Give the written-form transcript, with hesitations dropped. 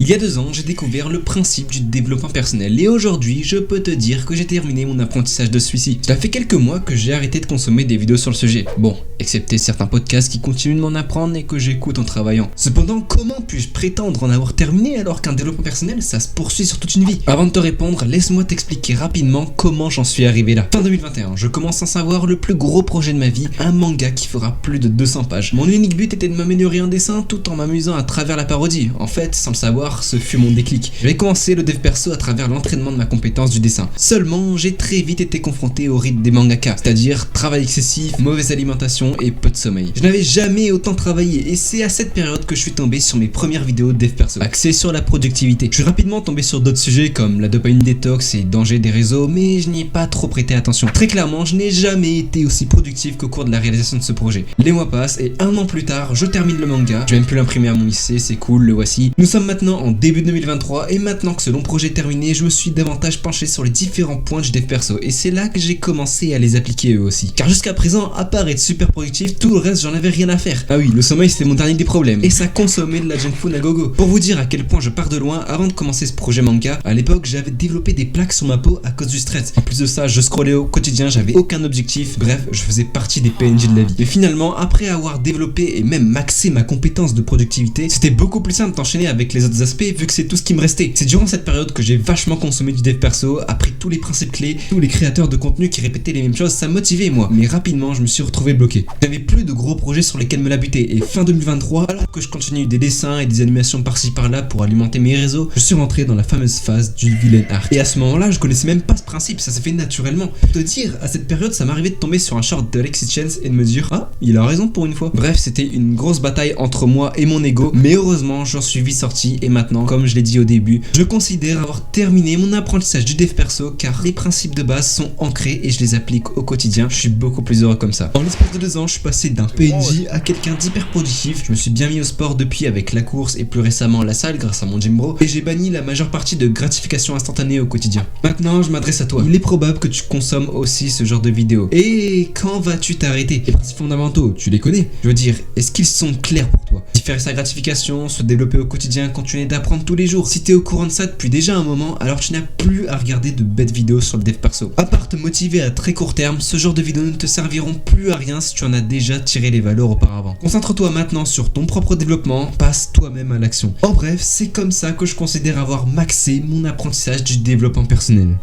Il y a 2 ans, j'ai découvert le principe du développement personnel et aujourd'hui, je peux te dire que j'ai terminé mon apprentissage de celui-ci. Ça fait quelques mois que j'ai arrêté de consommer des vidéos sur le sujet. Bon, excepté certains podcasts qui continuent de m'en apprendre et que j'écoute en travaillant. Cependant, comment puis-je prétendre en avoir terminé alors qu'un développement personnel, ça se poursuit sur toute une vie? Avant de te répondre, laisse-moi t'expliquer rapidement comment j'en suis arrivé là. Fin 2021, je commence à savoir le plus gros projet de ma vie, un manga qui fera plus de 200 pages. Mon unique but était de m'améliorer en dessin tout en m'amusant à travers la parodie. En fait, sans le savoir, ce fut mon déclic. J'avais commencé le dev perso à travers l'entraînement de ma compétence du dessin. Seulement, j'ai très vite été confronté au rythme des mangaka, c'est-à-dire travail excessif, mauvaise alimentation et peu de sommeil. Je n'avais jamais autant travaillé et c'est à cette période que je suis tombé sur mes premières vidéos de dev perso, axées sur la productivité. Je suis rapidement tombé sur d'autres sujets comme la dopamine détox et danger des réseaux, mais je n'y ai pas trop prêté attention. Très clairement, je n'ai jamais été aussi productif qu'au cours de la réalisation de ce projet. Les mois passent et 1 an plus tard, je termine le manga. Je vais même plus l'imprimer à mon lycée, c'est cool, le voici. Nous sommes maintenant en début 2023 et maintenant que ce long projet est terminé, je me suis davantage penché sur les différents points du dev perso et c'est là que j'ai commencé à les appliquer eux aussi. Car jusqu'à présent, à part être super productif, tout le reste j'en avais rien à faire. Ah oui, le sommeil c'était mon dernier des problèmes et ça consommait de la junk food à gogo. Pour vous dire à quel point je pars de loin, avant de commencer ce projet manga, à l'époque j'avais développé des plaques sur ma peau à cause du stress. En plus de ça, je scrollais au quotidien, j'avais aucun objectif, bref, je faisais partie des PNJ de la vie. Mais finalement, après avoir développé et même maxé ma compétence de productivité, c'était beaucoup plus simple d'enchaîner avec les autres aspects vu que c'est tout ce qui me restait. C'est durant cette période que j'ai vachement consommé du dev perso, appris tous les principes clés, tous les créateurs de contenu qui répétaient les mêmes choses, ça me motivait moi. Mais rapidement, je me suis retrouvé bloqué. J'avais plus de gros projets sur lesquels me la buter et fin 2023, alors que je continue des dessins et des animations par-ci par-là pour alimenter mes réseaux, je suis rentré dans la fameuse phase du villain arc. Et à ce moment-là, je connaissais même pas ce principe, ça s'est fait naturellement. Pour te dire, à cette période, ça m'arrivait de tomber sur un short de Alexis Chance et de me dire ah, il a raison pour une fois. Bref, c'était une grosse bataille entre moi et mon ego, mais heureusement, j'en suis vite sorti et maintenant, comme je l'ai dit au début, je considère avoir terminé mon apprentissage du dev perso car les principes de base sont ancrés et je les applique au quotidien. Je suis beaucoup plus heureux comme ça. En l'espace de 2 ans, je suis passé d'un PNJ à quelqu'un d'hyper productif. Je me suis bien mis au sport depuis avec la course et plus récemment la salle grâce à mon gym bro et j'ai banni la majeure partie de gratification instantanée au quotidien. Maintenant, je m'adresse à toi. Il est probable que tu consommes aussi ce genre de vidéos. Et quand vas-tu t'arrêter? Les principes fondamentaux, tu les connais. Je veux dire, est-ce qu'ils sont clairs pour toi? Différer sa gratification, se développer au quotidien, continuer d'apprendre tous les jours. Si t'es au courant de ça depuis déjà un moment, alors tu n'as plus à regarder de bêtes vidéos sur le dev perso. À part te motiver à très court terme, ce genre de vidéos ne te serviront plus à rien si tu en as déjà tiré les valeurs auparavant. Concentre-toi maintenant sur ton propre développement, passe toi-même à l'action. En bref, c'est comme ça que je considère avoir maxé mon apprentissage du développement personnel.